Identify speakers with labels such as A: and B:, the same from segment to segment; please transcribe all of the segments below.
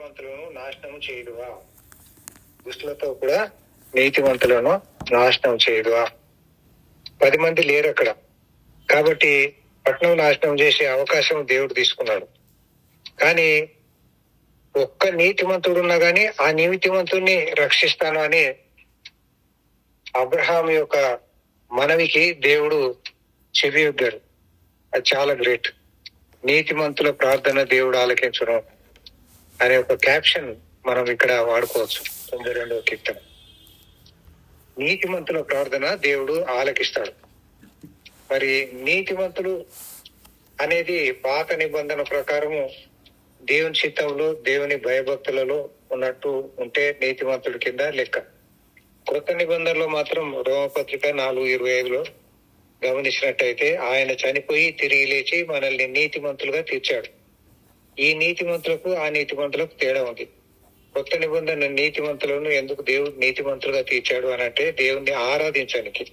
A: నీతిమంతులను నాశనం చేయుదువా? దుష్టులతో కూడా నీతిమంతులను నాశనం చేయుదువా? 10 మంది లేరు అక్కడ, కాబట్టి పట్టణం నాశనం చేసే అవకాశం దేవుడు తీసుకున్నాడు. కానీ ఒక్క నీతిమంతుడు ఉన్నా గాని ఆ నీతిమంతుడిని రక్షిస్తాను అని అబ్రహాం యొక్క మనవికి దేవుడు చెవి యొగ్గాడు. అది చాలా గ్రేట్. నీతిమంతుల ప్రార్థన దేవుడు ఆలకించడం అనే ఒక క్యాప్షన్ మనం ఇక్కడ వాడుకోవచ్చు. 92వ కీర్తన. నీతిమంతుల ప్రార్థన దేవుడు ఆలకిస్తాడు. మరి నీతిమంతులు అనేది పాత నిబంధన ప్రకారము దేవుని చిత్తంలో, దేవుని భయభక్తులలో ఉన్నట్టు ఉంటే నీతిమంతుడి కింద లెక్క. కొత్త నిబంధనలో మాత్రం రోమపత్రిక 4:25లో గమనించినట్టయితే ఆయన చనిపోయి తిరిగి లేచి మనల్ని నీతిమంతులుగా తీర్చాడు. ఈ నీతిమంతులకు ఆ నీతిమంతులకు తేడా ఉంది. కొత్త నిబంధన నీతిమంతులను ఎందుకు దేవుడు నీతిమంతులుగా తీర్చాడు అని అంటే దేవుణ్ణి ఆరాధించడానికి,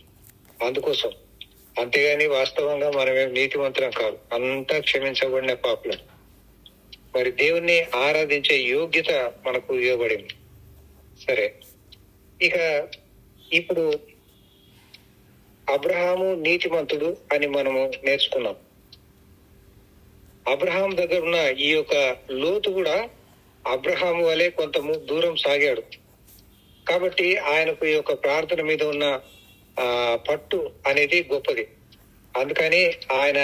A: అందుకోసం. అంతేగాని వాస్తవంగా మనమేం నీతిమంతులం కాదు, అంతా క్షమించబడిన పాపులం. మరి దేవుణ్ణి ఆరాధించే యోగ్యత మనకు ఇవ్వబడింది. సరే, ఇక ఇప్పుడు అబ్రహాము నీతిమంతుడు అని మనము నేర్చుకున్నాం. అబ్రహాం దగ్గర ఉన్న ఈ యొక్క లోతు కూడా అబ్రహాము వలె కొంత దూరం సాగాడు. కాబట్టి ఆయనకు ఈ యొక్క ప్రార్థన మీద ఉన్న పట్టు అనేది గొప్పది. అందుకని ఆయన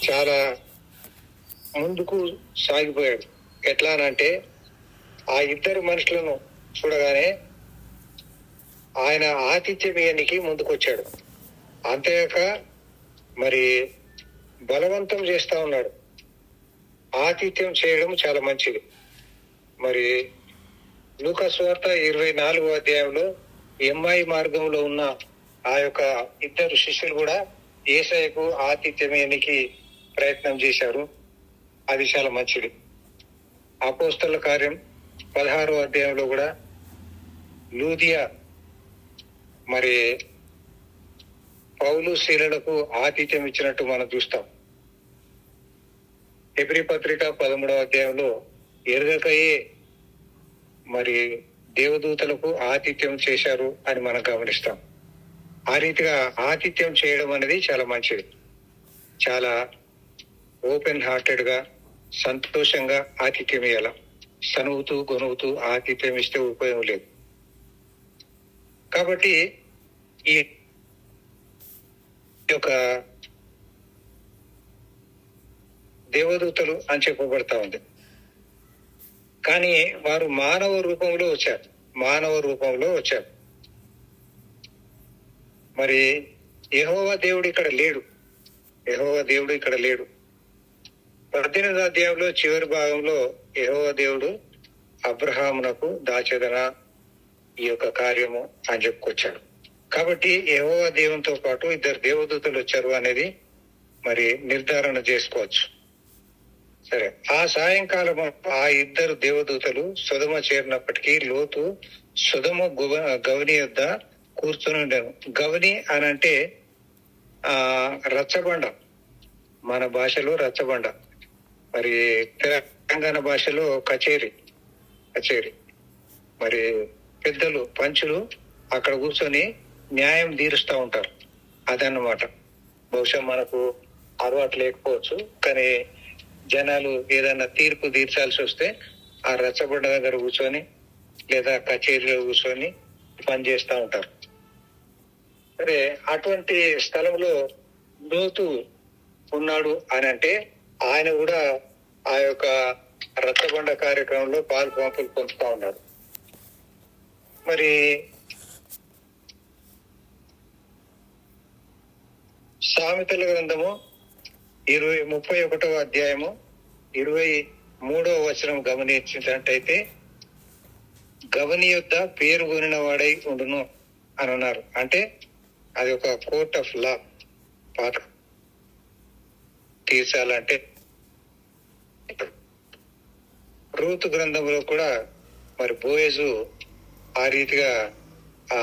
A: చాలా ముందుకు సాగిపోయాడు. ఎట్లా అనంటే ఆ ఇద్దరు మనుషులను చూడగానే ఆయన ఆతిథ్యమీయనికి ముందుకు వచ్చాడు. అంతేకాక మరి బలవంతం చేస్తా ఉన్నాడు. ఆతిథ్యం చేయడం చాలా మంచిది. మరి లూకా సువార్త 24వ అధ్యాయంలో ఎమ్మాయి మార్గంలో ఉన్న ఆ యొక్క ఇద్దరు శిష్యులు కూడా యేసయ్యకు ఆతిథ్యమీయనికి ప్రయత్నం చేశారు. అది చాలా మంచిది. అపోస్తలుల కార్యం 16వ అధ్యాయంలో కూడా లూదియా మరి పౌలు శీలలకు ఆతిథ్యం ఇచ్చినట్టు మనం చూస్తాం. హెబ్రీ పత్రిక 13వ అధ్యాయంలో ఎరగకయే మరి దేవదూతలకు ఆతిథ్యం చేశారు అని మనం గమనిస్తాం. ఆ రీతిగా ఆతిథ్యం చేయడం అనేది చాలా మంచిది. చాలా ఓపెన్ హార్టెడ్ గా, సంతోషంగా ఆతిథ్యం ఇవ్వాల. సనువుతూ గొనుగుతూ ఆతిథ్యం ఇస్తే ఉపయోగం లేదు. కాబట్టి ఈ యొక్క దేవదూతలు అని చెప్పబడతా ఉంది. కానీ వారు మానవ రూపంలో వచ్చారు. మరి యెహోవా దేవుడు ఇక్కడ లేడు. 18వ అధ్యాయంలో చివరి భాగంలో యెహోవా దేవుడు అబ్రహామునకు దాచేదన ఈ యొక్క కార్యము అని చెప్పుకొచ్చాడు. కాబట్టి యెహోవా దేవునితో పాటు ఇద్దరు దేవదూతలు వచ్చారు అనేది మరి నిర్ధారణ చేసుకోవచ్చు. సరే, ఆ సాయంకాలం ఆ ఇద్దరు దేవదూతలు సొదొమ చేరినప్పటికీ లోతు సొదొమ గవని యొద్ద కూర్చొని ఉండేను. గవని అని అంటే రచ్చబండ, మన భాషలో రచ్చబండ, మరి తెలంగాణ భాషలో కచేరి. మరి పెద్దలు, పంచులు అక్కడ కూర్చొని న్యాయం తీరుస్తూ ఉంటారు. అదన్నమాట. బహుశా మనకు అలవాటు లేకపోవచ్చు, కానీ జనాలు ఏదైనా తీర్పు తీర్చాల్సి వస్తే ఆ రచ్చబండ దగ్గర కూర్చొని లేదా కచేరీలో కూర్చొని పని చేస్తూ ఉంటారు. సరే, అటువంటి స్థలంలో లోతు ఉన్నాడు అని అంటే ఆయన కూడా ఆ యొక్క రచ్చబండ కార్యక్రమంలో పాలు పొందుతూ ఉన్నాడు. మరి సామెతల గ్రంథము 31వ అధ్యాయము 23వ వచనం గమనించినట్టయితే గవని యొద్ద పేరు కొనిన వాడై ఉండును అని అన్నారు. అంటే అది ఒక కోర్ట్ ఆఫ్ లా. పాత తీర్చాలంటే రూతు గ్రంథంలో కూడా మరి బోయజు ఆ రీతిగా ఆ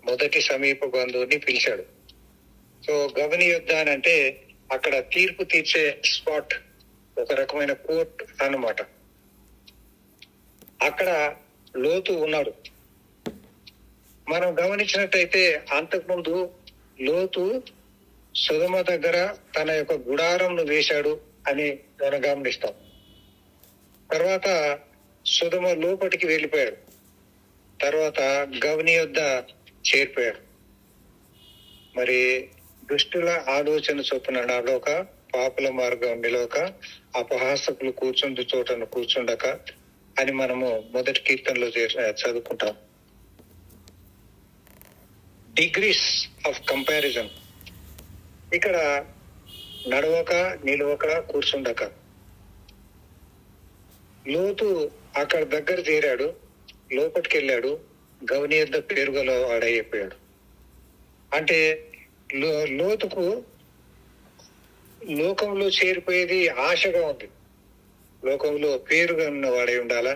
A: మొదటి సమీప బంధువుని పిలిచాడు. సో గవని యొద్ద అని అంటే అక్కడ తీర్పు తీర్చే స్పాట్ ఒక రకమైన కోర్ట్ అన్నమాట. అక్కడ లోతు ఉన్నాడు. మనం గమనించినట్టయితే అంతకుముందు లోతు సొదొమ దగ్గర తన యొక్క గుడారంను వేశాడు అని మనం గమనిస్తాం. తర్వాత సొదొమ లోపటికి వెళ్ళిపోయాడు. తర్వాత గవని యొద్ద చేరిపోయాడు. మరి దుష్టుల ఆలోచన చొప్పున నడవక, పాపుల మార్గం నిలవక, అపహాసకులు కూర్చుండు చోటను కూర్చుండక అని మనము మొదటి కీర్తనలో చదువుకుంటాం. Degrees of comparison. ఇక్కడ నడవక, నిలవక, కూర్చుండక. లోతు అక్కడ దగ్గర చేరాడు, లోపలికి వెళ్ళాడు, గవని యొద్ద పేరుగల వాడైపోయాడు. అంటే లోతుకు లోకంలో చేరిపోయేది ఆశగా ఉంది. లోకంలో పేరుగా ఉన్న వాడై ఉండాలా,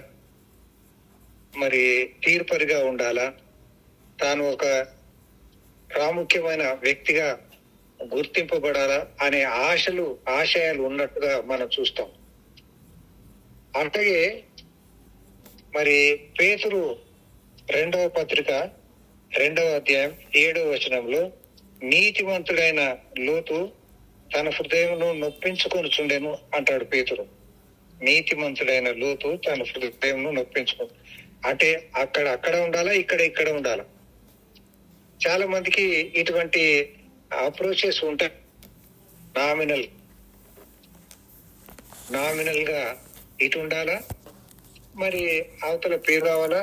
A: మరి తీర్పరిగా ఉండాలా, తాను ఒక ప్రాముఖ్యమైన వ్యక్తిగా గుర్తింపబడాలా అనే ఆశయాలు ఉన్నట్టుగా మనం చూస్తాం. అలాగే మరి పేతురు 2వ పత్రిక 2వ అధ్యాయం 7వ వచనంలో నీతిమంతుడైన లోతు తన హృదయమును నొప్పించుకొనుచుండెను అంటాడు పేతురు. నీతిమంతుడైన లోతు తన హృదయమును నొప్పించుకొని, అంటే అక్కడ ఉండాలా, ఇక్కడ ఉండాలా. చాలా మందికి ఇటువంటి అప్రోచెస్ ఉంటాయి. నామినల్ గా ఇటు ఉండాలా, మరి అవతల పేరు కావాలా,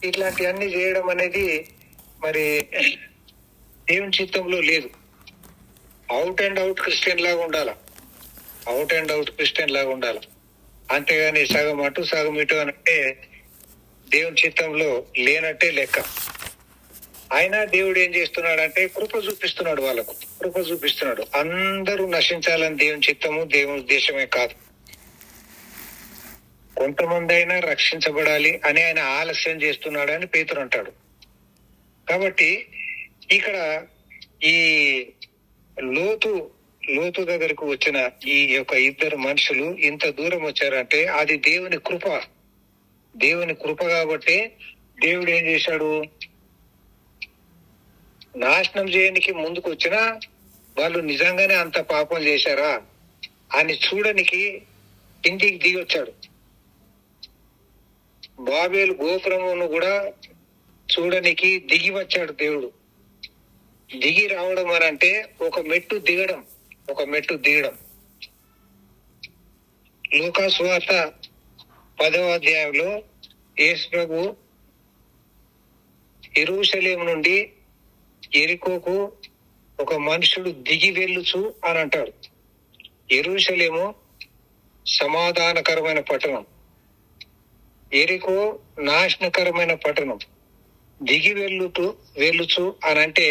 A: ఇట్లాంటివన్నీ చేయడం అనేది మరి దేవుని చిత్తంలో లేదు. అవుట్ అండ్ అవుట్ క్రిస్టియన్ లాగా ఉండాలా. అంతేగాని సగం అటు సగం ఇటు అంటే దేవుని చిత్తంలో లేనట్టే లెక్క. అయినా దేవుడు ఏం చేస్తున్నాడంటే కృప చూపిస్తున్నాడు. అందరూ నశించాలని దేవుని చిత్తము, దేవుని ఉద్దేశమే కాదు. కొంతమంది అయినా రక్షించబడాలి అని ఆయన ఆలస్యం చేస్తున్నాడు అని పేతురు అంటాడు. కాబట్టి ఇక్కడ ఈ లోతు దగ్గరకు వచ్చిన ఈ యొక్క ఇద్దరు మనుషులు ఇంత దూరం వచ్చారంటే అది దేవుని కృప కాబట్టి దేవుడు ఏం చేశాడు, నాశనం చేయడానికి ముందుకు వచ్చినా వాళ్ళు నిజంగానే అంత పాపం చేశారా అని చూడనికి ఇంటికి దిగి వచ్చాడు. బాబేలు గోపురమును కూడా చూడనికి దిగి వచ్చాడు దేవుడు. దిగి రావడం అని అంటే ఒక మెట్టు దిగడం. లూకా సువార్త 10వ అధ్యాయంలో యేసు ప్రభు యెరూషలేము నుండి యెరికోకు ఒక మనుషుడు దిగి వెళ్ళుచు అని అంటాడు. యెరూషలేము సమాధానకరమైన పట్టణం, యెరికో నాశనకరమైన పట్టణం. దిగి వెళ్ళుచు అని అంటే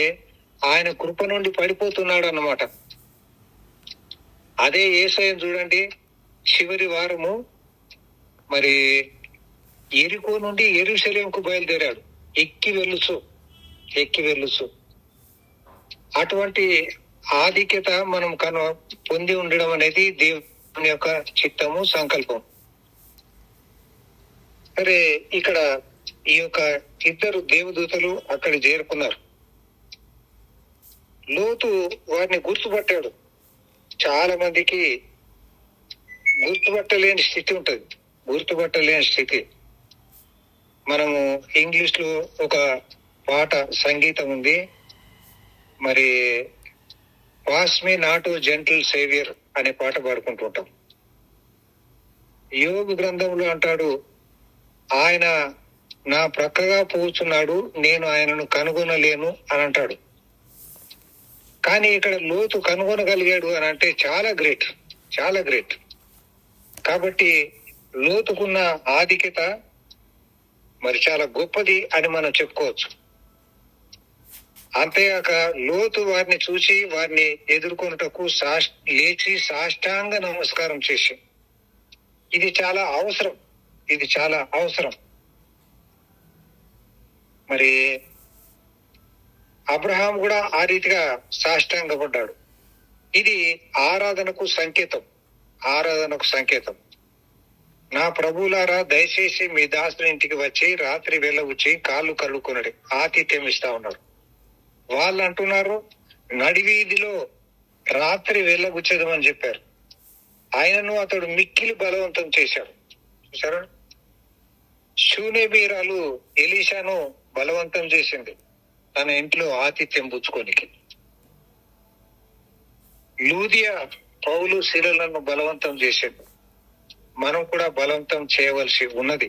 A: ఆయన కృప నుండి పడిపోతున్నాడు అన్నమాట. అదే యేసయ్యను చూడండి, చివరి వారము మరి యెరికో నుండి యెరూషలేముకు బయలుదేరాడు, ఎక్కి వెళ్ళుచు. అటువంటి ఆధిక్యత మనం పొంది ఉండడం అనేది దేవుని యొక్క చిత్తము, సంకల్పం. సరే, ఇక్కడ ఈ యొక్క ఇద్దరు దేవదూతలు అక్కడ చేరుకున్నారు. లోతు వారిని గుర్తుపట్టాడు. చాలా మందికి గుర్తుపట్టలేని స్థితి. మనము ఇంగ్లీష్ లో ఒక పాట, సంగీతం ఉంది, మరి pass me not gentle saviour అనే పాట పాడుకుంటుంటాం. యోగు గ్రంథంలో అంటాడు, ఆయన నా ప్రక్కగా పోతున్నాడు, నేను ఆయనను కనుగొనలేను అని అంటాడు. కానీ ఇక్కడ లోతు కనుగొనగలిగాడు అని అంటే చాలా గ్రేట్. కాబట్టి లోతుకున్న ఆధిక్యత మరి చాలా గొప్పది అని మనం చెప్పుకోవచ్చు. అంతేగాక లోతు వారిని చూసి వారిని ఎదుర్కొనుటకు లేచి సాష్టాంగ నమస్కారం చేసి, ఇది చాలా అవసరం. మరి అబ్రహాం కూడా ఆ రీతిగా సాష్టాంగపడ్డాడు. ఇది ఆరాధనకు సంకేతం. ఆరాధనకు సంకేతం. నా ప్రభువులారా, దయచేసి మీ దాసుని ఇంటికి వచ్చి రాత్రి వెళ్ళవచ్చి కాళ్ళు కడుక్కొనడి, ఆతిథ్యం ఇస్తా ఉన్నారు. వాళ్ళు అంటున్నారు నడివీధిలో రాత్రి వెళ్ళగుచ్చదమని చెప్పారు. ఆయనను అతడు మిక్కిలి బలవంతం చేశాడు. చూసారా, షూనేబీరాలు ఎలీషాను బలవంతం చేసింది తన ఇంట్లో ఆతిథ్యం పుచ్చుకోనికి. లూదియా పౌలు శిలలను బలవంతం చేసింది. మనం కూడా బలవంతం చేయవలసి ఉన్నది.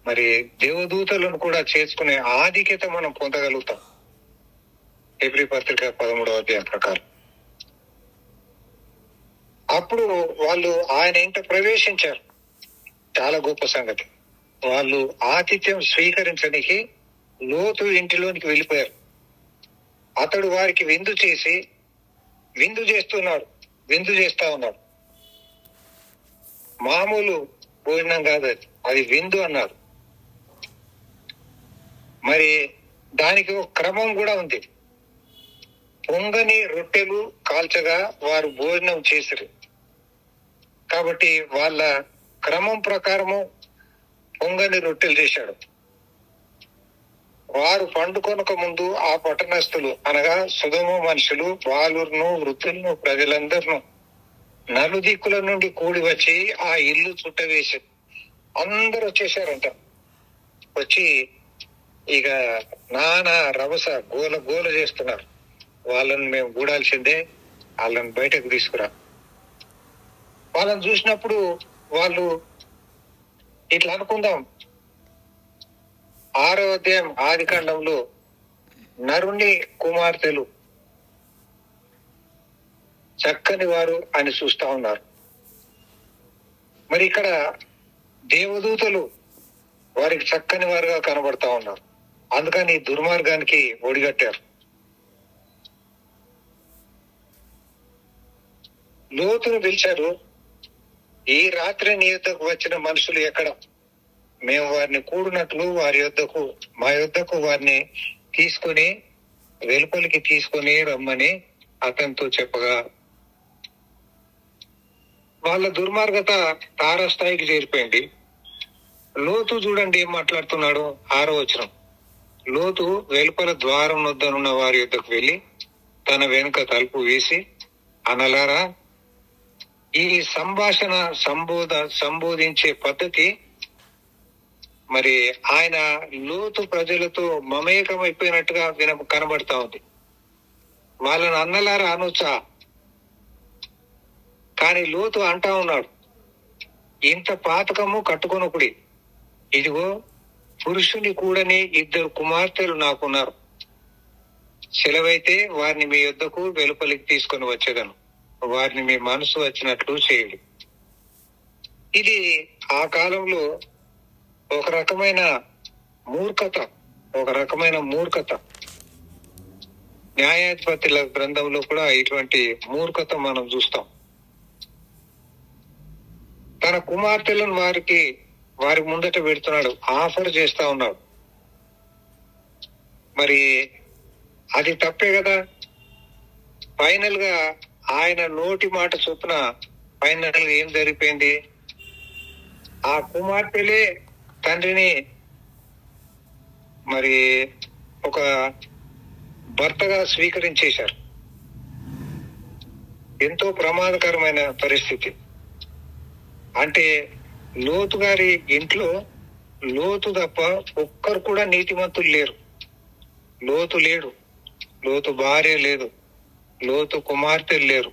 A: మరి దేవదూతలను కూడా చేసుకునే ఆధిక్యత మనం పొందగలుగుతాం. హెబ్రీ పత్రిక 13వ అధ్యాయం ప్రకారం. అప్పుడు వాళ్ళు ఆయన ఇంట ప్రవేశించారు. చాలా గొప్ప సంగతి. వాళ్ళు ఆతిథ్యం స్వీకరించడానికి లోతు ఇంటిలోనికి వెళ్ళిపోయారు. అతడు వారికి విందు చేస్తా ఉన్నాడు. మామూలు భోజనం కాదు, అది విందు అన్నారు. మరి దానికి ఒక క్రమం కూడా ఉంది. పొంగని రొట్టెలు కాల్చగా వారు భోజనం చేసిరు. కాబట్టి వాళ్ళ క్రమం ప్రకారము పొంగని రొట్టెలు చేశాడు. వారు పండుకొనక ముందు ఆ పట్టణస్థులు అనగా సుధమ మనుషులు, బాలురును, వృద్ధులను, ప్రజలందరినూ నలుదిక్కుల నుండి కూడి వచ్చి ఆ ఇల్లు చుట్టవేసి అందరూ వచ్చేసారంట. వచ్చి ఇక నానా రభస గోల చేస్తున్నారు. వాళ్ళని మేము గూడాల్సిందే, వాళ్ళని బయటకు తీసుకురా. వాళ్ళని చూసినప్పుడు వాళ్ళు ఇట్లా అనుకుందాం, 6వ అధ్యాయం ఆదికాండంలో నరుని కుమార్తెలు చక్కని వారు అని చూస్తా ఉన్నారు. మరి ఇక్కడ దేవదూతలు వారికి చక్కని వారుగా కనబడతా ఉన్నారు. అందుకని దుర్మార్గానికి ఒడిగట్టారు. లోతును పిలిచారు. ఈ రాత్రి నీ యొద్దకు వచ్చిన మనుషులు ఎక్కడ? మేము వారిని కూడినట్లు మా యొద్దకు వారిని తీసుకుని వెలుపలికి తీసుకుని రమ్మని అతనితో చెప్పగా, వాళ్ళ దుర్మార్గత తారస్థాయికి చేరిపోయింది. లోతు చూడండి ఏం మాట్లాడుతున్నాడు. 6వ వచనం. లోతు వెలుపల ద్వారం వద్దనున్న వారి యొద్దకు వెళ్లి తన వెనుక తలుపు వేసి, అనలారా, ఈ సంభాషణ సంబోధించే పద్ధతి మరి ఆయన లోతు ప్రజలతో మమేకమైపోయినట్టుగా కనబడతా ఉంది. వాళ్ళని అన్నలారా అనొచ్చా? కానీ లోతు అంటా ఉన్నాడు, ఇంత పాతకము కట్టుకొనకుడి. ఇదిగో పురుషుని కూడని 2 కుమార్తెలు నాకున్నారు. సెలవైతే వారిని మీ యొద్దకు వెలుపలికి తీసుకొని వచ్చేదను. వారిని మీ మనసు వచ్చినట్లు చేయండి. ఇది ఆ కాలంలో ఒక రకమైన మూర్ఖత. న్యాయాధిపతుల గ్రంథంలో కూడా ఇటువంటి మూర్ఖత మనం చూస్తాం. తన కుమార్తెలను వారి ముందట పెడుతున్నాడు, ఆఫర్ చేస్తా ఉన్నాడు. మరి అది తప్పే కదా. ఫైనల్ గా ఆయన నోటి మాట చొప్పున ఫైనల్ గా ఏం జరిగిపోయింది? ఆ కుమార్తెలే తండ్రిని మరి ఒక భర్తగా స్వీకరించేశారు. ఎంతో ప్రమాదకరమైన పరిస్థితి. అంటే లోతు గారి ఇంట్లో లోతు తప్ప ఒక్కరు కూడా నీతిమంతులు లేరు. లోతు లేడు, లోతు భార్య లేదు, లోతు కుమార్తెలు లేరు,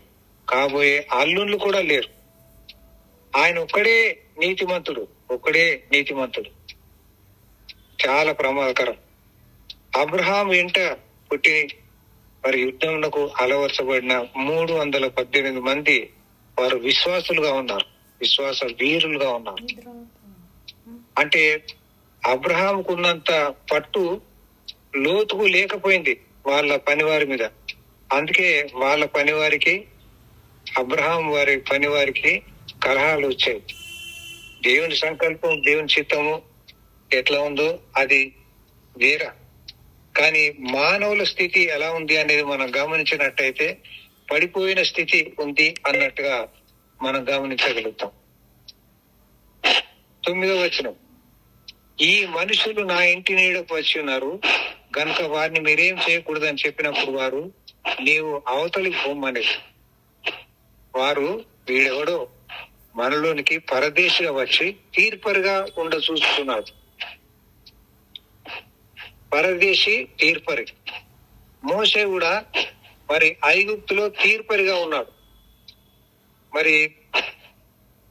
A: కాబోయే అల్లుళ్ళు కూడా లేరు. ఆయన ఒక్కడే నీతిమంతుడు. చాలా ప్రమాదకరం. అబ్రహాం ఇంట పుట్టి మరి యుద్ధంలో అలవర్చబడిన 318 మంది వారు విశ్వాసులుగా ఉన్నారు, విశ్వాస వీరులుగా ఉన్నారు. అంటే అబ్రహాంకు ఉన్నంత పట్టు లోతుకు లేకపోయింది వాళ్ళ పనివారి మీద. అందుకే వాళ్ళ పనివారికి, అబ్రహాం వారి పనివారికి కలహాలు వచ్చాయి. దేవుని సంకల్పం, దేవుని చిత్తము ఎట్లా ఉందో అది వేరే. కానీ మానవుల స్థితి ఎలా ఉంది అనేది మనం గమనించినట్టయితే పడిపోయిన స్థితి ఉంది అన్నట్టుగా మనం గమనించగలుగుతాం. 9వ వచనం, ఈ మనుషులు నా ఇంటి నీడకు వచ్చి ఉన్నారు గనుక వారిని మీరేం చేయకూడదని చెప్పినప్పుడు వారు నీవు అవతలికి పొమ్మని. వారు వీడెవడో మనలోనికి పరదేశిగా వచ్చి తీర్పరిగా చూస్తున్నాడు. పరదేశి, తీర్పరి. మోషే కూడా మరి ఐగుప్తులో తీర్పరిగా ఉన్నాడు. మరి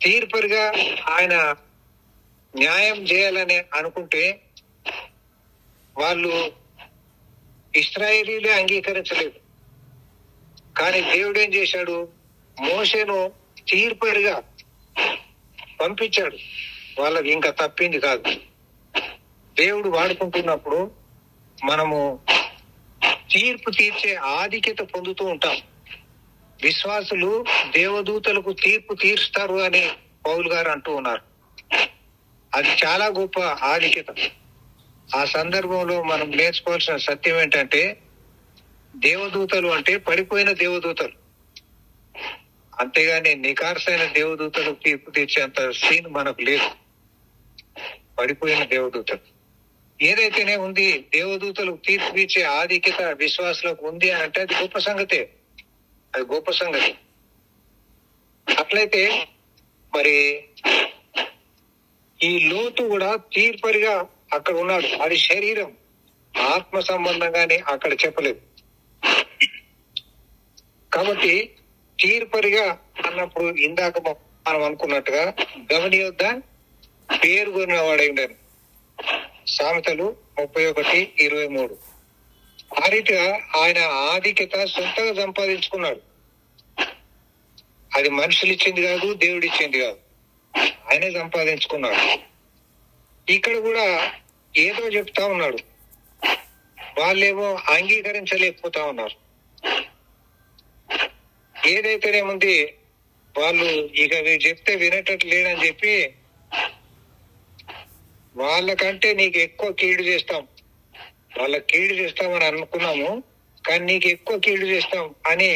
A: తీర్పరిగా ఆయన న్యాయం చేయాలని అనుకుంటే వాళ్ళు ఇశ్రాయేలీలే అంగీకరించలేదు. కానీ దేవుడు ఏం చేశాడు? మోషేను తీర్పరిగా పంపించాడు. వాళ్ళకి ఇంకా తప్పింది కాదు. దేవుడు వాడుకుంటున్నప్పుడు మనము తీర్పు తీర్చే ఆధిక్యత పొందుతూ ఉంటాం. విశ్వాసులు దేవదూతలకు తీర్పు తీరుస్తారు అని పౌలు గారు అంటూ ఉన్నారు. అది చాలా గొప్ప ఆధిక్యత. ఆ సందర్భంలో మనం నేర్చుకోవాల్సిన సత్యం ఏంటంటే, దేవదూతలు అంటే పడిపోయిన దేవదూతలు, అంతేగాని నికార్సైన దేవదూతలు తీర్పు తీర్చేంత సీన్ మనకు లేదు. పడిపోయిన దేవదూతలు ఏదైతేనే ఉంది, దేవదూతలు తీర్పు తీర్చే ఆధిక్యత విశ్వాసులకు ఉంది అని అంటే అది గొప్ప సంగతే. అది గొప్ప సంగతి. అట్లయితే మరి ఈ లోతు కూడా తీర్పరిగా అక్కడ ఉన్నాడు. అది శరీరం, ఆత్మ సంబంధంగానే అక్కడ చెప్పలేదు. కాబట్టి తీర్పరిగా అన్నప్పుడు ఇందాక మనం అనుకున్నట్టుగా గమనియొద్దా, పేరుగొన్న వాడై ఉండను. సామెతలు 31:23. ఆ రీతిగా ఆయన ఆధిక్యత సొంతగా సంపాదించుకున్నాడు. అది మనుషులు ఇచ్చింది కాదు, దేవుడు ఇచ్చింది కాదు, ఆయనే సంపాదించుకున్నాడు. ఇక్కడ కూడా ఏదో చెప్తా ఉన్నాడు, వాళ్ళేమో అంగీకరించలేకపోతా ఉన్నారు. ఏదైతేనేముంది, వాళ్ళు ఇక చెప్తే వినేటట్టు లేదని చెప్పి వాళ్ళకంటే నీకు ఎక్కువ కీడు చేస్తాం, వాళ్ళకి కీడు చేస్తామని అనుకున్నాము కానీ నీకు ఎక్కువ కీడు చేస్తాం అని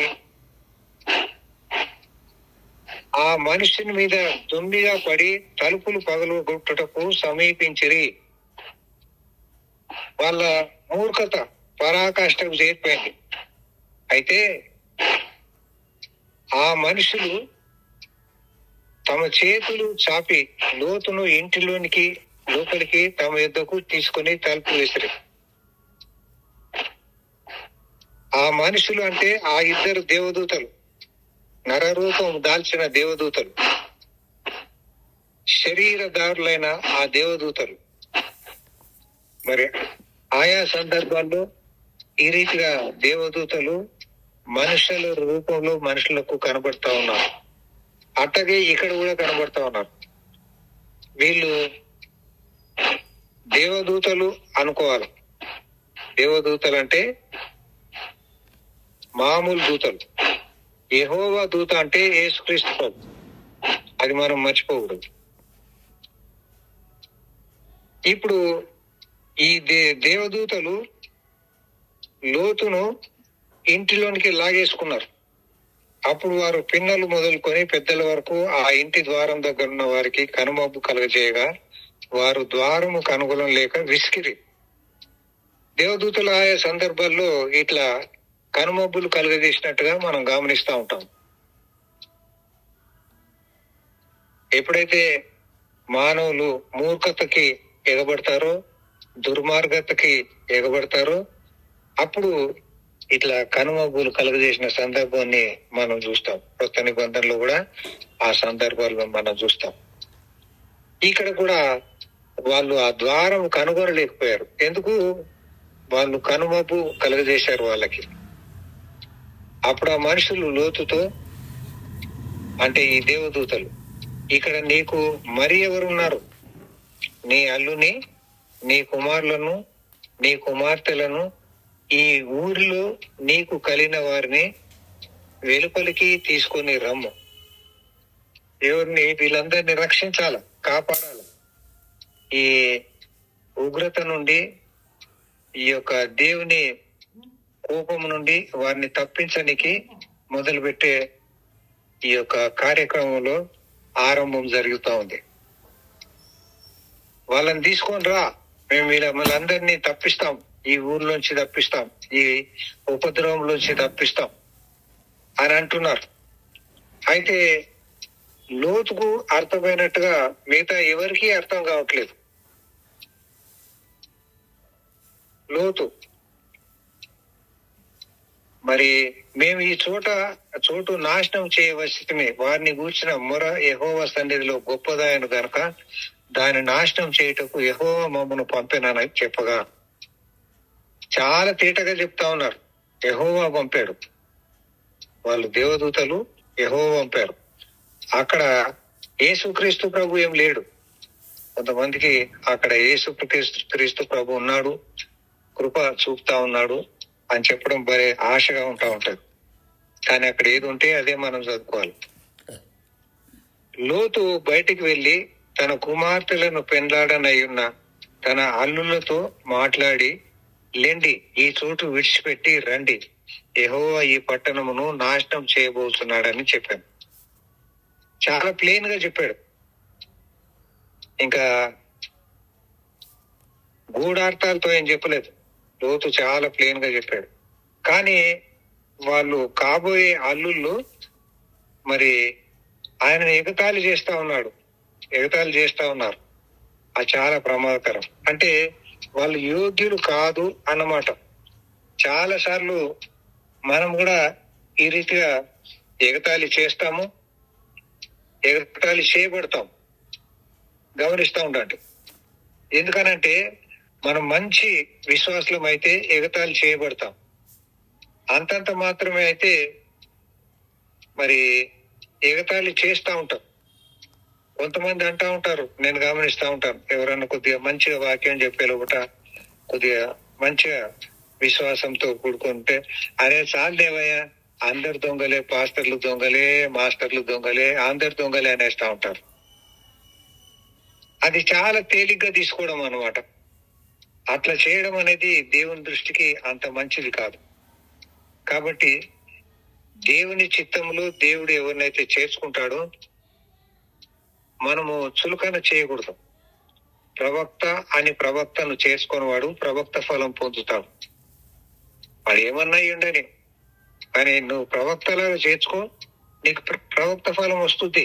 A: ఆ మనుషుని మీద దుమ్మిగా పడి తలుపులు పగలగొట్టుటకు సమీపించిరి. వాళ్ళ మూర్ఖత పరాకాష్ఠకు చేరిపోయింది. అయితే ఆ మనుషులు తమ చేతులు చాపి లోతును ఇంటిలోనికి లోపలికి తమ యుద్ధకు తీసుకుని తలుపు వేసిరి. ఆ మనుషులు అంటే ఆ ఇద్దరు దేవదూతలు, నరరూపం దాల్చిన దేవదూతలు, శరీరదారులైన ఆ దేవదూతలు. మరి ఆయా సందర్భాల్లో ఈ రీతిగా దేవదూతలు మనుషుల రూపంలో మనుషులకు కనబడతా ఉన్నారు. అట్టగే ఇక్కడ కూడా కనబడతా ఉన్నారు. వీళ్ళు దేవదూతలు అనుకోవాలి. దేవదూతలు అంటే మామూలు దూతలు. యెహోవా దూత అంటే యేసుక్రీస్తు ప్రభు. అది మనం మర్చిపోకూడదు. ఇప్పుడు ఈ దేవదూతలు లోతును ఇంటిలోనికి లాగేసుకున్నారు. అప్పుడు వారు పిన్నలు మొదలుకొని పెద్దల వరకు ఆ ఇంటి ద్వారం దగ్గర ఉన్న వారికి కనుమబ్బు కలగజేయగా వారు ద్వారము కనుగొలం లేక విసికిరి. దేవదూతలు ఆయా సందర్భాల్లో ఇట్లా కనుమబ్బులు కలుగజేసినట్టుగా మనం గమనిస్తూ ఉంటాం. ఎప్పుడైతే మానవులు మూర్ఖతకి ఎగబడతారో, దుర్మార్గతకి ఎగబడతారో, అప్పుడు ఇట్లా కనుమబ్బులు కలుగజేసిన సందర్భాన్ని మనం చూస్తాం. కొత్త నిబంధనలో కూడా ఆ సందర్భాల్లో మనం చూస్తాం. ఇక్కడ కూడా వాళ్ళు ఆ ద్వారం కనుగొనలేకపోయారు. ఎందుకు? వాళ్ళు కనుమబ్బు కలుగజేశారు వాళ్ళకి. అప్పుడు ఆ మనుషులు లోతుతో, అంటే ఈ దేవదూతలు, ఇక్కడ నీకు మరి ఎవరున్నారు? నీ అల్లుని, నీ కుమారులను, నీ కుమార్తెలను, ఈ ఊరిలో నీకు కలిగిన వారిని వెలుపలికి తీసుకొని రమ్ము. ఎవరిని? వీళ్ళందరినీ రక్షించాల, కాపాడాలి. ఈ ఉగ్రత నుండి, ఈ యొక్క దేవుని కోపం నుండి వారిని తప్పించడానికి మొదలుపెట్టే ఈ యొక్క కార్యక్రమంలో ఆరంభం జరుగుతూ ఉంది. వాళ్ళని తీసుకొని రా, మేము మిమ్మల్ని అందరినీ తప్పిస్తాం, ఈ ఊర్లోంచి తప్పిస్తాం, ఈ ఉపద్రవంలోంచి తప్పిస్తాం అని అంటున్నారు. అయితే లోతుకు అర్థమైనట్టుగా మిగతా ఎవరికీ అర్థం కావట్లేదు. లోతు మరి మేము ఈ చోటు నాశనం చేయవలసిమే, వారిని కూర్చిన మొర యెహోవా సన్నిధిలో గొప్పదాయను గనక దాన్ని నాశనం చేయుటకు యెహోవా మమ్మను పంపినానని చెప్పగా చాలా తేటగా చెప్తా ఉన్నారు. యెహోవా పంపాడు, వాళ్ళు దేవదూతలు, యెహోవా పంపారు. అక్కడ యేసుక్రీస్తు ప్రభు ఏం లేడు. కొంతమందికి అక్కడ యేసుక్రీస్తు ప్రభు ఉన్నాడు, కృప చూపుతా ఉన్నాడు అని చెప్పడం భలే ఆశగా ఉంటది. కానీ అక్కడ ఏది ఉంటే అదే మనం చదువుకోవాలి. లోతు బయటికి వెళ్లి తన కుమార్తెలను పెండ్లాడనయ్యున్న తన అల్లులతో మాట్లాడి, లెండి, ఈ చోటు విడిచిపెట్టి రండి, యెహోవా ఈ పట్టణమును నాశనం చేయబోతున్నాడని చెప్పాను. చాలా ప్లెయిన్ గా చెప్పాడు. ఇంకా గూఢార్థాలతో ఏం చెప్పలేదు. లోతు చాలా ప్లెయిన్ గా చెప్పాడు. కానీ వాళ్ళు కాబోయే అల్లుళ్ళు మరి ఆయనను ఎగతాళి చేస్తా ఉన్నారు. అది చాలా ప్రమాదకరం. అంటే వాళ్ళు యోగ్యులు కాదు అన్నమాట. చాలా సార్లు మనం కూడా ఈ రీతిగా ఎగతాళి చేస్తాము, ఎగతాళి చేయబడతాం. గమనిస్తూ ఉండండి. ఎందుకనంటే మనం మంచి విశ్వాసులం అయితే ఎగతాళి చేయబడతాం. అంతంత మాత్రమే అయితే మరి ఎగతాళి చేస్తూ ఉంటాం. కొంతమంది అంటా ఉంటారు, నేను గమనిస్తూ ఉంటాను, ఎవరన్నా కొద్దిగా మంచిగా వాక్యం చెప్పే లోపట కొద్దిగా మంచిగా విశ్వాసంతో కూడుకుంటే, అరే చాలేవయ్యా, అందరు దొంగలే, పాస్టర్లు దొంగలే, మాస్టర్లు దొంగలే, అందరు దొంగలే అనేస్తా ఉంటారు. అది చాలా తేలిగ్గా తీసుకోవడం అన్నమాట. అట్లా చేయడం అనేది దేవుని దృష్టికి అంత మంచిది కాదు. కాబట్టి దేవుని చిత్తంలో దేవుడు ఎవరినైతే చేర్చుకుంటాడో మనము చులకన చేయకూడదు. ప్రవక్త అని ప్రవక్తను చేసుకుని వాడు ప్రవక్త ఫలం పొందుతాడు. వాడు ఏమన్నా ఉండని, కానీ నువ్వు ప్రవక్తలాగా చేర్చుకో, నీకు ప్రవక్త ఫలం వస్తుంది.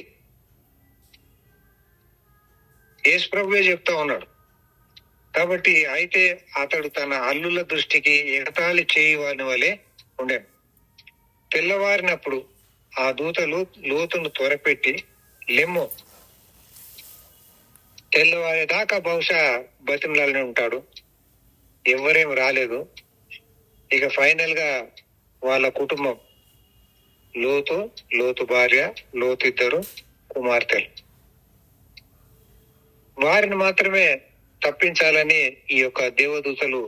A: యేసు ప్రభువే చెప్తా ఉన్నాడు. కాబట్టి అయితే అతడు తన అల్లుల దృష్టికి ఎగతాళి చేయవాని వలె ఉండేను. తెల్లవారినప్పుడు ఆ దూతలు లోతును త్వరపెట్టి, లెమ్ము, తెల్లవారేదాకా బహుశా బతిమలానే ఉంటాడు, ఎవరేం రాలేదు. ఇక ఫైనల్ గా వాళ్ళ కుటుంబం, లోతు భార్య, లోతు ఇద్దరు కుమార్తెలు, వారిని మాత్రమే తప్పించాలని ఈ యొక్క దేవదూతలు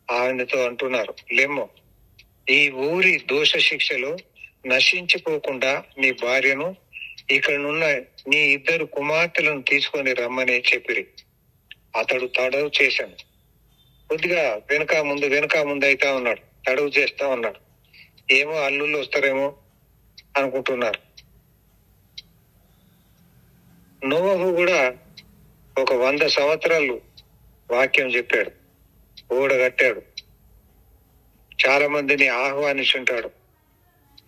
A: ఆయనతో అంటున్నారు, లెమ్ము, ఈ ఊరి దోష శిక్షలు నశించిపోకుండా నీ భార్యను, ఇక్కడనున్న నీ ఇద్దరు కుమార్తెలను తీసుకొని రమ్మని చెప్పిరి. అతడు తడవు చేశాను. కొద్దిగా వెనక ముందు అయితా ఉన్నాడు, తడవు చేస్తా ఉన్నాడు. ఏమో అల్లుళ్ళు వస్తారేమో అనుకుంటున్నారు. నోవహు కూడా ఒక 100 సంవత్సరాలు వాక్యం చెప్పాడు, ఓడ కట్టాడు, చాలా మందిని ఆహ్వానించుంటాడు.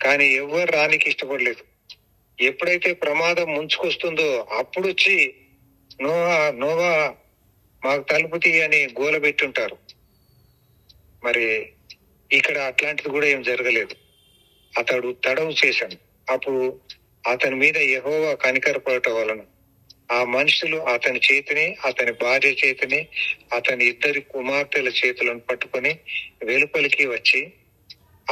A: కానీ ఎవరు రానికి ఇష్టపడలేదు. ఎప్పుడైతే ప్రమాదం ముంచుకొస్తుందో అప్పుడు వచ్చి నోవా మాకు తలుపు తీయని గోలబెట్టుంటారు. మరి ఇక్కడ అట్లాంటిది కూడా ఏం జరగలేదు. అతడు తడవు చేశాడు. అప్పుడు అతని మీద యెహోవా కనికరపడటం వలన ఆ మనుషులు అతని చేతిని, అతని భార్య చేతిని, అతని ఇద్దరి కుమార్తెల చేతులను పట్టుకొని వెలుపలికి వచ్చి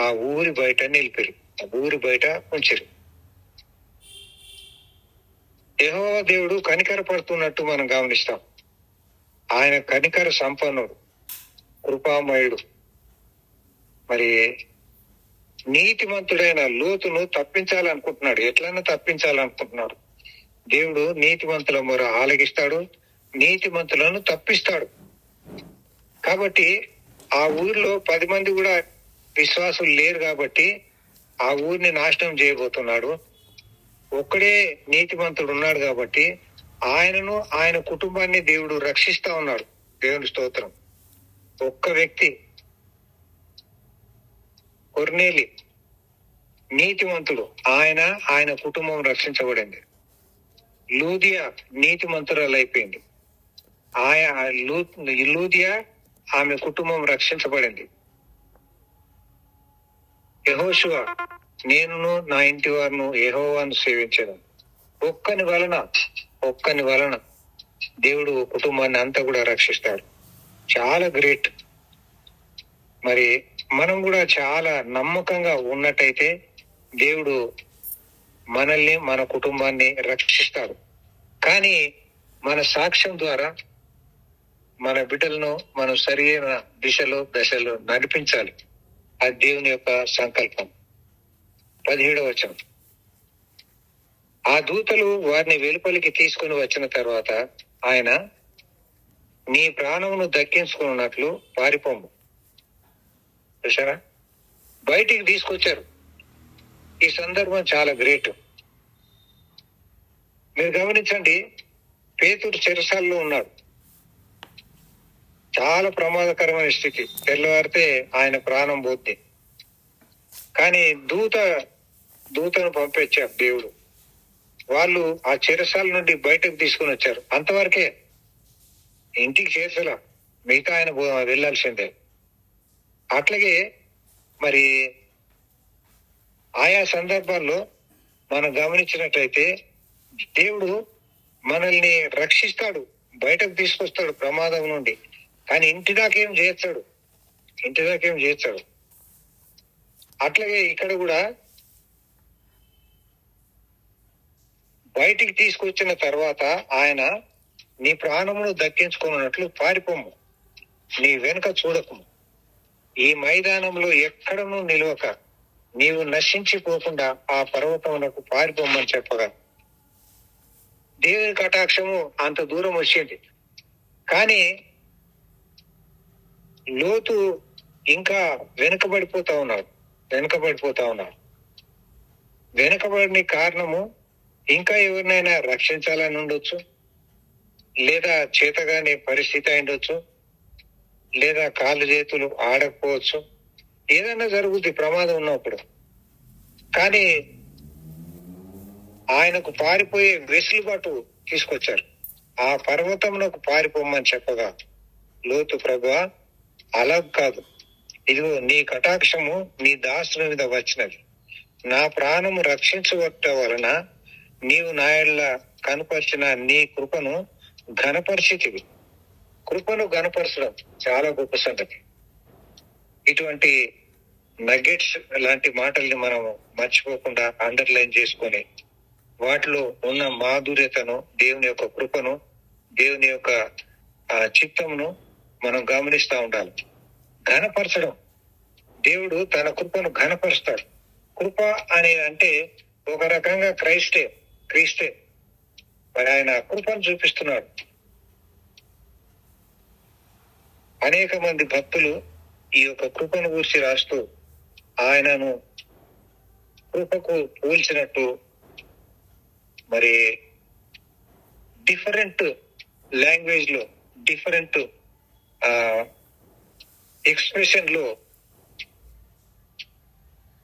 A: ఆ ఊరి బయట నిలిపారు, ఆ ఊరి బయట ఉంచారు. యెహోవా దేవుడు కనికర పడుతున్నట్టు మనం గమనిస్తాం. ఆయన కనికర సంపన్నుడు, కృపామయుడు. మరి నీతిమంతుడైన లోతును తప్పించాలనుకుంటున్నాడు. ఎట్లన్నా తప్పించాలనుకుంటున్నాడు. దేవుడు నీతిమంతుల మొర ఆలగిస్తాడు, నీతిమంతులను తప్పిస్తాడు. కాబట్టి ఆ ఊర్లో 10 మంది కూడా విశ్వాసులు లేరు కాబట్టి ఆ ఊరిని నాశనం చేయబోతున్నాడు. ఒక్కడే నీతిమంతుడు ఉన్నాడు కాబట్టి ఆయనను ఆయన కుటుంబాన్ని దేవుడు రక్షిస్తా ఉన్నాడు. దేవుని స్తోత్రం. ఒక్క వ్యక్తి కొర్నేలి నీతిమంతుడు, ఆయన కుటుంబం రక్షించబడింది. లూదియా నీతిమంతురాలు అయిపోయింది. లూదియా ఆమె కుటుంబం రక్షించబడింది. యెహోషువ నేనును నా ఇంటి వారును యెహోవాను సేవించను. ఒక్కని వలన దేవుడు కుటుంబాన్ని అంతా కూడా రక్షిస్తాడు. చాలా గ్రేట్. మరి మనం కూడా చాలా నమ్మకంగా ఉన్నట్టయితే దేవుడు మనల్ని మన కుటుంబాన్ని రక్షిస్తాడు. కానీ మన సాక్ష్యం ద్వారా మన బిడ్డలను మనం సరైన దశలో నడిపించాలి. అది దేవుని యొక్క సంకల్పం. 17వ వచనం. ఆ దూతలు వారిని వెలుపలికి తీసుకుని వచ్చిన తర్వాత ఆయన, నీ ప్రాణమును దక్కించుకున్నట్లు పారిపోము. చూసారా, బయటికి తీసుకొచ్చారు. ఈ సందర్భం చాలా గ్రేట్. మీరు గమనించండి, పేతురు చెరసాల్లో ఉన్నాడు. చాలా ప్రమాదకరమైన స్థితి. తెల్లవారితే ఆయన ప్రాణం పోద్ది. కానీ దూతను పంపించారు దేవుడు. వాళ్ళు ఆ చెరసాల నుండి బయటకు తీసుకుని వచ్చారు. అంతవరకే, ఇంటికి చేర్చలా, మిగతా ఆయన వెళ్ళాల్సిందే. అట్లాగే మరి ఆయా సందర్భాల్లో మనం గమనించినట్లయితే దేవుడు మనల్ని రక్షిస్తాడు, బయటకు తీసుకొస్తాడు ప్రమాదం నుండి. కానీ ఇంటి దాకేం చేస్తాడు. అట్లాగే ఇక్కడ కూడా బయటికి తీసుకొచ్చిన తర్వాత ఆయన, నీ ప్రాణమును దక్కించుకున్నట్లు పారిపోము, నీ వెనుక చూడకు, ఈ మైదానంలో ఎక్కడనూ నిలవక నీవు నశించిపోకుండా ఆ పర్వతమునకు పారిపోమని చెప్పగా దేవుని కటాక్షము అంత దూరం వచ్చింది. కానీ లోతు ఇంకా వెనుకబడిపోతా ఉన్నాడు. వెనుకబడిన కారణము ఇంకా ఎవరినైనా రక్షించాలని ఉండొచ్చు, లేదా చేతగాని పరిస్థితి అయిండొచ్చు, లేదా కాళ్ళు చేతులు ఆడకపోవచ్చు. ఏదైనా జరుగుద్ది ప్రమాదం ఉన్నప్పుడు. కానీ ఆయనకు పారిపోయే వెసులుబాటు తీసుకొచ్చారు. ఆ పర్వతమునకు పారిపోమని చెప్పగా లోతు, ప్రభువా అలా కాదు, ఇదిగో నీ కటాక్షము నీ దాసుని మీద వచ్చినది. నా ప్రాణము రక్షించబట్ట వలన నీవు నా యెడల కనపరిచిన నీ కృపను ఘనపరిచితివి. కృపను ఘనపరచడం చాలా గొప్ప సంగతి. ఇటువంటి నగెట్స్ లాంటి మాటల్ని మనం మర్చిపోకుండా అండర్లైన్ చేసుకొని వాటిలో ఉన్న మాధుర్యతను, దేవుని యొక్క కృపను, దేవుని యొక్క చిత్తమును మనం గమనిస్తూ ఉండాలి. ఘనపరచడం, దేవుడు తన కృపను ఘనపరుస్తాడు. కృప అనేది అంటే ఒక రకంగా క్రీస్తే. మరి ఆయన కృపను చూపిస్తున్నాడు. అనేక మంది భక్తులు ఈ యొక్క కృపను గురించి రాస్తూ ఆయనను కృపకు పోల్చినట్టు మరి డిఫరెంట్ లాంగ్వేజ్ లో, డిఫరెంట్ ఎక్స్ప్రెషన్ లో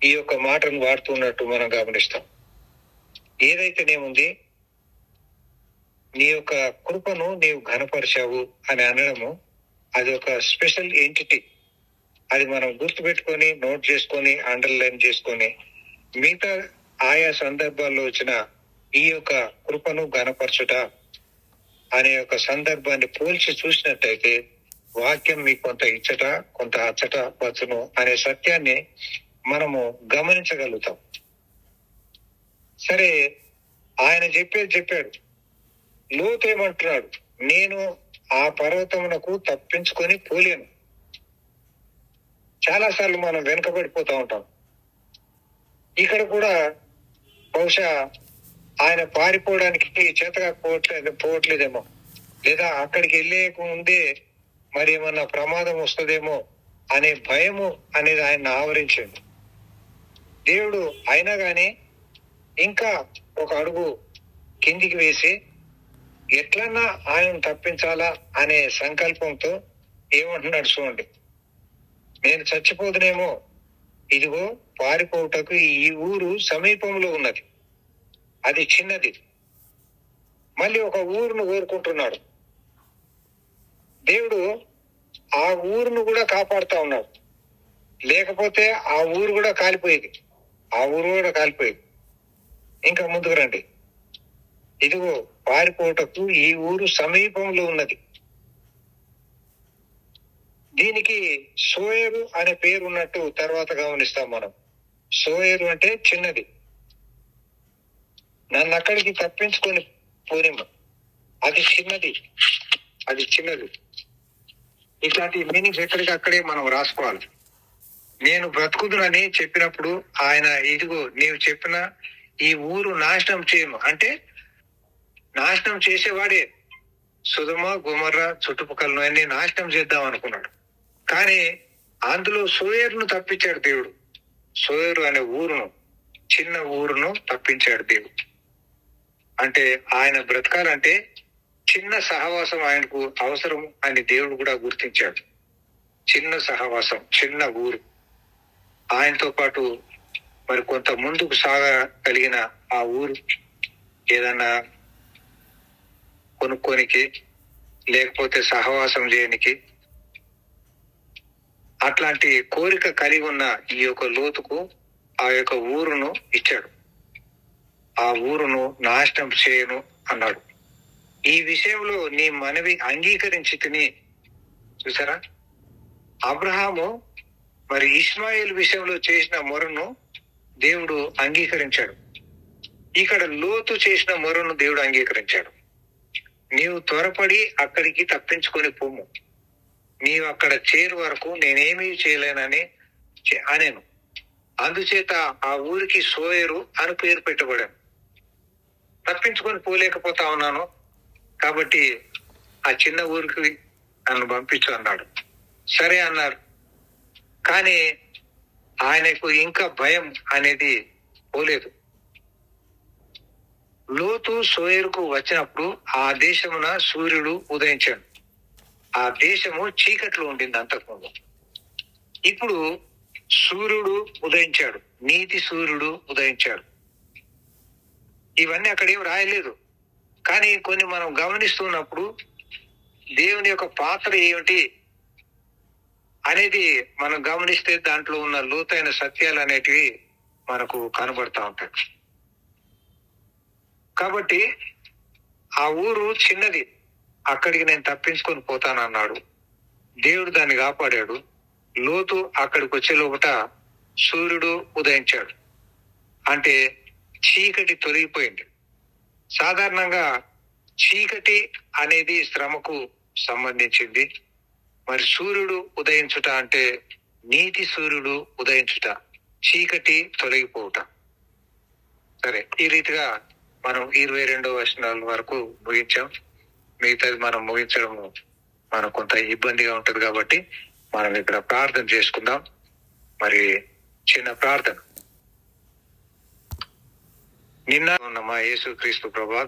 A: ఈ యొక్క మాటను వాడుతున్నట్టు మనం గమనిస్తాం. ఏదైతేనేముంది, నీ యొక్క కృపను నీవు ఘనపరిచావు అని అనడము అది ఒక స్పెషల్ ఎంటిటీ. అది మనం గుర్తుపెట్టుకొని, నోట్ చేసుకొని, అండర్లైన్ చేసుకొని మిగతా ఆయా సందర్భాల్లో వచ్చిన ఈ యొక్క కృపను ఘనపరచుట అనే యొక్క సందర్భాన్ని పోల్చి చూసినట్టయితే వాక్యం మీకు కొంత ఇచ్చట కొంత అచ్చట వచ్చును అనే సత్యాన్ని మనము గమనించగలుగుతాం. సరే, ఆయన చెప్పాడు. లోతు ఏమంటున్నాడు? నేను ఆ పర్వతమునకు తప్పించుకొని పోలేను. చాలా సార్లు మనం వెనుకబడిపోతా ఉంటాం. ఇక్కడ కూడా బహుశా ఆయన పారిపోవడానికి చేతగా పోవట్లేదేమో, లేదా అక్కడికి వెళ్ళే ముందే మరి ఏమన్నా ప్రమాదం వస్తుందేమో అనే భయము అనేది ఆయన ఆవరించింది. దేవుడు అయినా గాని ఇంకా ఒక అడుగు కిందికి వేసి ఎట్లన్నా ఆయన తప్పించాలా అనే సంకల్పంతో ఏమంటున్నాడు చూడండి, నేను చచ్చిపోదునేమో, ఇదిగో పారిపోవుటకు ఈ ఊరు సమీపంలో ఉన్నది, అది చిన్నది. మళ్ళీ ఒక ఊరును కోరుకుంటున్నాడు. దేవుడు ఆ ఊరును కూడా కాపాడుతా ఉన్నాడు, లేకపోతే ఆ ఊరు కూడా కాలిపోయేది. ఇంకా ముందుకు రండి, ఇదిగో పారిపోటకు ఈ ఊరు సమీపంలో ఉన్నది. దీనికి సోయరు అనే పేరు ఉన్నట్టు తర్వాత గమనిస్తాం మనం. సోయరు అంటే చిన్నది, నన్ను అక్కడికి తప్పించుకొని పోనిమ్మ, అది చిన్నది. ఇట్లాంటి మీనింగ్స్ ఎక్కడికక్కడే మనం రాసుకోవాలి. నేను బ్రతుకుదునని చెప్పినప్పుడు ఆయన ఇదిగో నీవు చెప్పిన ఈ ఊరు నాశనం చేయము అంటే నాశనం చేసేవాడే. సొదొమ గొమొర్రా చుట్టుపక్కల అన్ని నాశనం చేద్దాం అనుకున్నాడు, కానీ అందులో సోయరును తప్పించాడు దేవుడు. సోయరు అనే ఊరును, చిన్న ఊరును తప్పించాడు దేవుడు. అంటే ఆయన బ్రతకాలంటే చిన్న సహవాసం ఆయనకు అవసరం అని దేవుడు కూడా గుర్తించాడు. చిన్న సహవాసం, చిన్న ఊరు, ఆయనతో పాటు మరి కొంత ముందుకు సాగగలిగిన ఆ ఊరు ఏదన్నా కొనుక్కోనికి, లేకపోతే సహవాసం చేయనికి, అట్లాంటి కోరిక కలిగి ఉన్న ఈ యొక్క లోతుకు ఆ యొక్క ఊరును ఇచ్చాడు. ఆ ఊరును నాశనం చేయను అన్నాడు. ఈ విషయంలో నీ మనవి అంగీకరించి తిని. చూసారా, అబ్రహాము మరి ఇష్మాయిల్ విషయంలో చేసిన మొరను దేవుడు అంగీకరించాడు. ఇక్కడ లోతు చేసిన మొరను దేవుడు అంగీకరించాడు. నీవు త్వరపడి అక్కడికి తప్పించుకొని పోము, నీవు అక్కడ చేరు వరకు నేనేమీ చేయలేనని అనేను. అందుచేత ఆ ఊరికి సోయరు అని పేరు పెట్టబడాను. తప్పించుకొని పోలేకపోతా ఉన్నాను కాబట్టి ఆ చిన్న ఊరికి నన్ను పంపించు అన్నాడు. సరే అన్నారు, కానీ ఆయనకు ఇంకా భయం అనేది పోలేదు. లోతు సోయరుకు వచ్చినప్పుడు ఆ దేశమున సూర్యుడు ఉదయించాడు. ఆ దేశము చీకట్లో ఉండింది అంతకుముందు. ఇప్పుడు సూర్యుడు ఉదయించాడు, నీతి సూర్యుడు ఉదయించాడు. ఇవన్నీ అక్కడ ఏం రాయలేదు, కానీ కొన్ని మనం గమనిస్తున్నప్పుడు దేవుని యొక్క పాత్ర ఏమిటి అనేది మనం గమనిస్తే దాంట్లో ఉన్న లోతైన సత్యాలు అనేటివి మనకు కనబడతా ఉంటాయి. కాబట్టి ఆ ఊరు చిన్నది, అక్కడికి నేను తప్పించుకొని పోతానన్నాడు. దేవుడు దాన్ని కాపాడాడు. లోతు అక్కడికి వచ్చే లోపట సూర్యుడు ఉదయించాడు, అంటే చీకటి తొలగిపోయింది. సాధారణంగా చీకటి అనేది శ్రమకు సంబంధించింది. మరి సూర్యుడు ఉదయించుట అంటే నీతి సూర్యుడు ఉదయించుట, చీకటి తొలగిపోవుట. సరే, ఈ రీతిగా మనం 22వ వచనాల వరకు ముగించాం. మిగతాది మనం ముగించడం మనకు కొంత ఇబ్బందిగా ఉంటది కాబట్టి మనం ఇక్కడ ప్రార్థన చేసుకుందాం. మరి చిన్న ప్రార్థన. నిన్న ఉన్న మా యేసుక్రీస్తు ప్రభువా,